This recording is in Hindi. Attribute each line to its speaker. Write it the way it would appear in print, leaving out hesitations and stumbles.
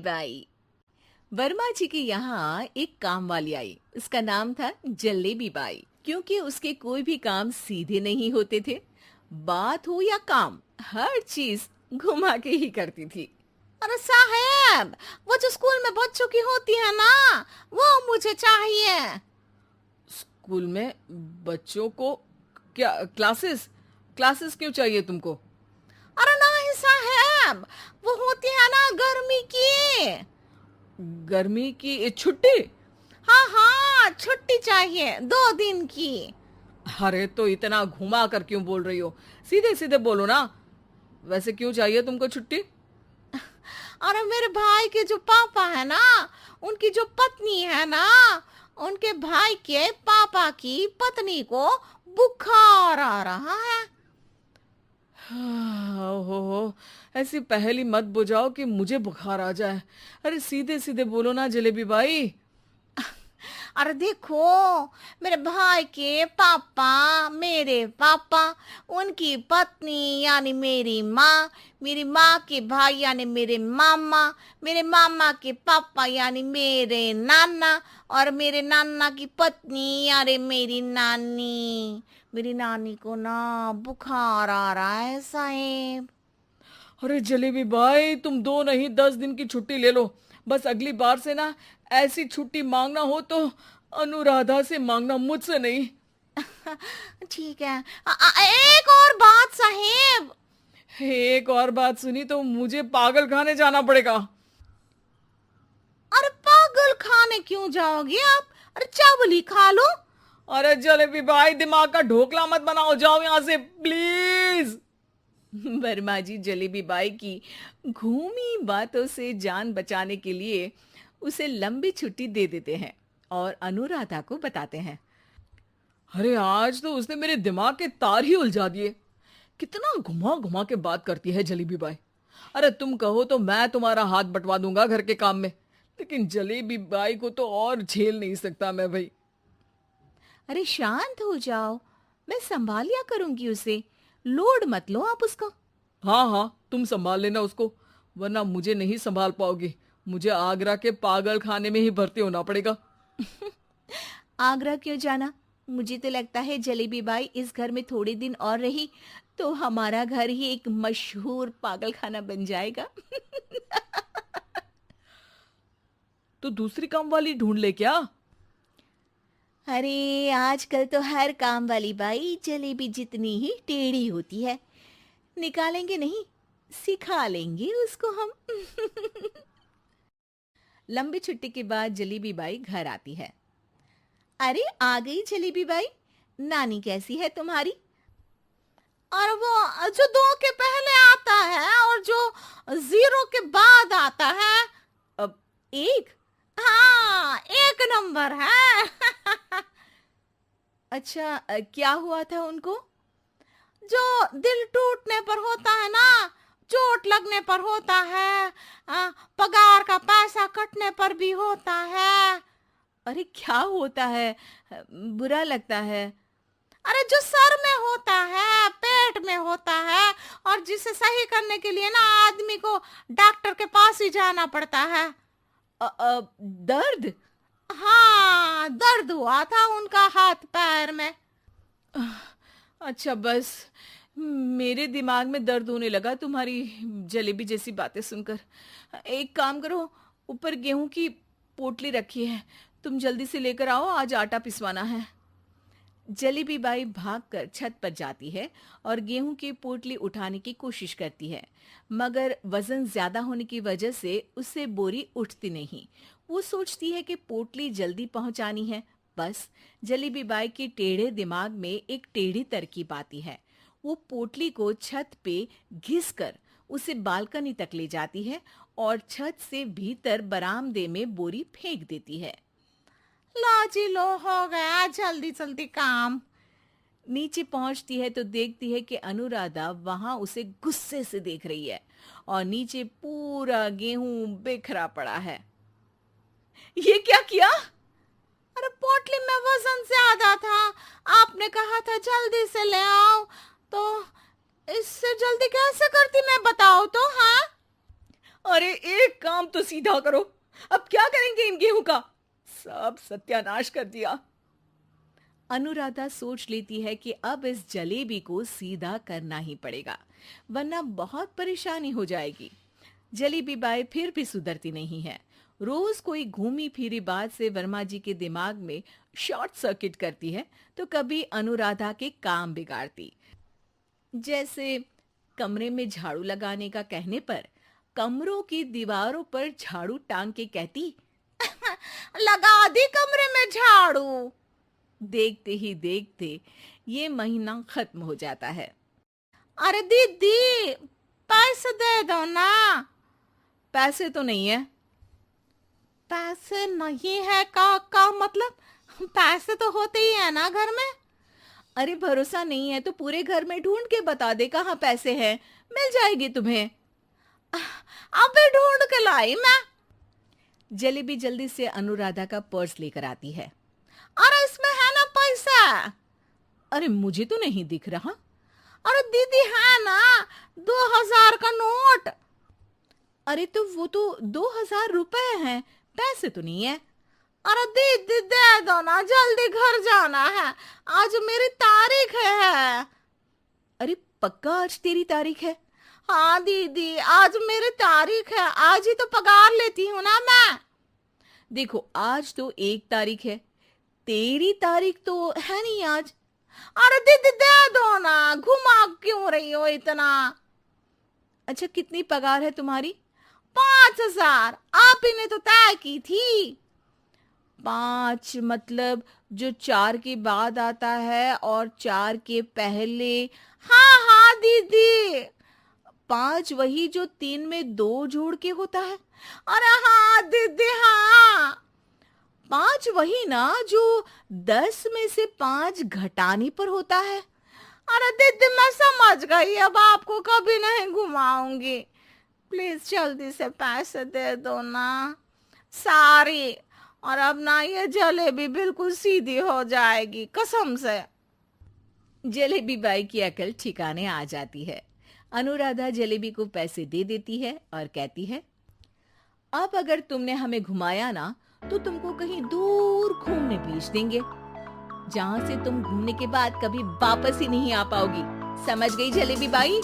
Speaker 1: बाई। वर्मा जी के यहाँ एक काम वाली आई। उसका नाम था जलेबी बाई, क्योंकि उसके कोई भी काम सीधे नहीं होते थे। बात हो या काम, हर चीज घुमा के ही करती थी।
Speaker 2: अरे साहब, वो जो स्कूल में बच्चों की होती है ना, वो मुझे चाहिए।
Speaker 3: स्कूल में बच्चों को क्या क्लासेस क्लासेस क्यों चाहिए तुमको?
Speaker 2: अरे नहीं साहब, वो होती है ना गर्मी की।
Speaker 3: गर्मी की छुट्टी?
Speaker 2: हाँ हाँ, छुट्टी चाहिए 2 दिन की।
Speaker 3: अरे तो इतना घुमा कर क्यों बोल रही हो? सीधे सीधे बोलो ना। वैसे क्यों चाहिए तुमको छुट्टी?
Speaker 2: अरे मेरे भाई के जो पापा है ना, उनकी जो पत्नी है ना, उनके भाई के पापा की पत्नी को बुखार आ रहा है।
Speaker 3: ओहो, ऐसी पहेली मत बुझाओ कि मुझे बुखार आ जाए। अरे सीधे सीधे बोलो ना जलेबी बाई।
Speaker 2: अरे देखो, मेरे भाई के पापा, मेरे पापा, उनकी पत्नी यानी मेरी माँ के भाई यानी मेरे मामा के पापा यानी मेरे नाना, और मेरे नाना की पत्नी यानी मेरी नानी को ना बुखार आ रहा है साहेब।
Speaker 3: अरे जलेबी भाई, तुम 2 नहीं 10 दिन की छुट्टी ले लो। बस अगली बार से ना ऐसी छुट्टी मांगना हो तो अनुराधा से मांगना, मुझसे नहीं।
Speaker 2: ठीक है। एक और बात साहेब।
Speaker 3: एक और बात सुनी तो मुझे पागल खाने जाना पड़ेगा।
Speaker 2: अरे पागल खाने क्यों जाओगे आप? अरे चावल ही खा लो।
Speaker 3: अरे जलेबी भाई, दिमाग का ढोकला मत बनाओ, जाओ यहाँ से प्लीज।
Speaker 1: वर्मा जी जलेबी बाई की घूमी बातों से जान बचाने के लिए उसे लंबी छुट्टी दे देते हैं और अनुराधा को बताते हैं।
Speaker 3: अरे आज तो उसने मेरे दिमाग के तार ही उलझा दिए। कितना घुमा घुमा के बात करती है जलेबी बाई। अरे तुम कहो तो मैं तुम्हारा हाथ बंटवा दूंगा घर के काम में, लेकिन जलेबी बाई को तो और झेल नहीं सकता मैं भाई।
Speaker 1: अरे शांत हो जाओ, मैं संभाल लिया करूंगी उसे। लोड मत लो आप उसको।
Speaker 3: हाँ हाँ, तुम संभाल लेना उसको, वरना मुझे नहीं संभाल पाओगे। मुझे आगरा के पागल खाने में ही भर्ती होना पड़ेगा।
Speaker 1: आगरा क्यों जाना? मुझे तो लगता है जलेबी बाई इस घर में थोड़े दिन और रही तो हमारा घर ही एक मशहूर पागल खाना बन जाएगा।
Speaker 3: तो दूसरी काम वाली ढूंढ ले क्या?
Speaker 1: अरे आजकल तो हर काम वाली बाई जलेबी जितनी ही टेढ़ी होती है। निकालेंगे नहीं, सिखा लेंगे उसको हम। लंबी छुट्टी के बाद जलेबी बाई घर आती है। अरे आ गई जलेबी बाई, नानी कैसी है तुम्हारी?
Speaker 2: और वो जो 2 के पहले आता है और जो 0 के बाद आता है।
Speaker 1: अब एक।
Speaker 2: हाँ, 1 नंबर है।
Speaker 1: अच्छा, क्या हुआ था उनको?
Speaker 2: जो दिल टूटने पर होता है ना, चोट लगने पर होता है, पगार का पैसा कटने पर भी होता है।
Speaker 1: अरे क्या होता है? बुरा लगता है।
Speaker 2: अरे जो सर में होता है, पेट में होता है, और जिसे सही करने के लिए ना आदमी को डॉक्टर के पास ही जाना पड़ता है।
Speaker 1: दर्द?
Speaker 2: हाँ, दर्द हुआ था उनका हाथ पैर में।
Speaker 1: अच्छा बस, मेरे दिमाग में दर्द होने लगा तुम्हारी जलेबी जैसी बातें सुनकर। एक काम करो, ऊपर गेहूं की पोटली रखी है, तुम जल्दी से लेकर आओ, आज आटा पिसवाना है। जलेबी बाई भागकर छत पर जाती है और गेहूं की पोटली उठाने की कोशिश करती है, मगर वजन ज्यादा होने की वजह से उससे बोरी उठती नहीं। वो सोचती है कि पोटली जल्दी पहुंचानी है। बस जलेबी बाई के टेढ़े दिमाग में एक टेढ़ी तरकीब आती है। वो पोटली को छत पे घिसकर उसे बालकनी तक ले जाती है और छत से भीतर बरामदे में बोरी फेंक देती है।
Speaker 2: लो जी लो, हो गया जल्दी जल्दी काम।
Speaker 1: नीचे पहुंचती है तो देखती है कि अनुराधा वहां उसे गुस्से से देख रही है और नीचे पूरा गेहूं बिखरा पड़ा है। ये क्या किया?
Speaker 2: अरे पोटली में वजन ज्यादा था, आपने कहा था जल्दी से ले आओ, तो इससे जल्दी कैसे करती मैं बताओ तो। हाँ,
Speaker 3: अरे एक काम तो सीधा करो, अब क्या करेंगे इन गेहूं का? सब सत्यानाश कर दिया।
Speaker 1: अनुराधा सोच लेती है कि अब इस जलेबी को सीधा करना ही पड़ेगा, वरना बहुत परेशानी हो जाएगी। जलेबी बाई फिर भी सुधरती नहीं है। रोज कोई घूमी फिरी बात से वर्मा जी के दिमाग में शॉर्ट सर्किट करती है, तो कभी अनुराधा के काम बिगाड़ती। जैसे कमरे में झाड़ू लगाने का कहने पर कमरों की दीवारों पर झाड़ू टांग के कहती,
Speaker 2: लगा दी कमरे में झाड़ू।
Speaker 1: देखते ही देखते ये महीना खत्म हो जाता है।
Speaker 2: अरे दीदी, पैसे दे दो ना।
Speaker 1: पैसे तो नहीं है।
Speaker 2: पैसे नहीं है का मतलब? पैसे तो होते ही है ना घर में।
Speaker 1: अरे भरोसा नहीं है तो पूरे घर में ढूंढ के बता दे कहाँ पैसे हैं, मिल जाएगी तुम्हें।
Speaker 2: अबे ढूंढ के लाई मैं।
Speaker 1: जलेबी जल्दी से अनुराधा का पर्स लेकर आती है।
Speaker 2: अरे इसमें है ना पैसा?
Speaker 1: अरे मुझे तो नहीं दिख रहा।
Speaker 2: अरे दीदी है ना, 2000 का नोट।
Speaker 1: अरे तो वो तो 2000 रुपए हैं, पैसे तो नहीं है।
Speaker 2: अरे दीदी दे दो ना, जल्दी घर जाना है, आज मेरी तारीख है।
Speaker 1: अरे पक्का आज तेरी तारीख है?
Speaker 2: हाँ दीदी, आज मेरी तारीख है, आज ही तो पगार लेती हूँ ना मैं।
Speaker 1: देखो आज तो 1 तारीख है, तेरी तारीख तो है नहीं आज।
Speaker 2: अरे दीदी दे दो ना, घुमा क्यों रही हो इतना?
Speaker 1: अच्छा कितनी पगार है तुम्हारी?
Speaker 2: 5000, आप ही ने तो तय की थी।
Speaker 1: 5 मतलब जो 4 के बाद आता है और 4 के पहले।
Speaker 2: हाँ हाँ दीदी।
Speaker 1: 5 वही जो 3 में 2 जोड़ के होता है।
Speaker 2: अरे हाँ दीदी हाँ।
Speaker 1: 5 वही ना जो 10 में से 5 घटाने पर होता है।
Speaker 2: अरे दीदी मैं समझ गई, अब आपको कभी नहीं घुमाऊंगी। प्लीज जल्दी से पैसे दे दो ना, सारी। और अब ना ये जलेबी बिल्कुल सीधी हो जाएगी कसम से।
Speaker 1: जलेबी बाई की अकल ठिकाने आ जाती है। अनुराधा जलेबी को पैसे दे देती है और कहती है, अब अगर तुमने हमें घुमाया ना तो तुमको कहीं दूर घूमने भेज देंगे, जहां से तुम घूमने के बाद कभी वापस ही नहीं आ पाओगी। समझ गई जलेबी बाई?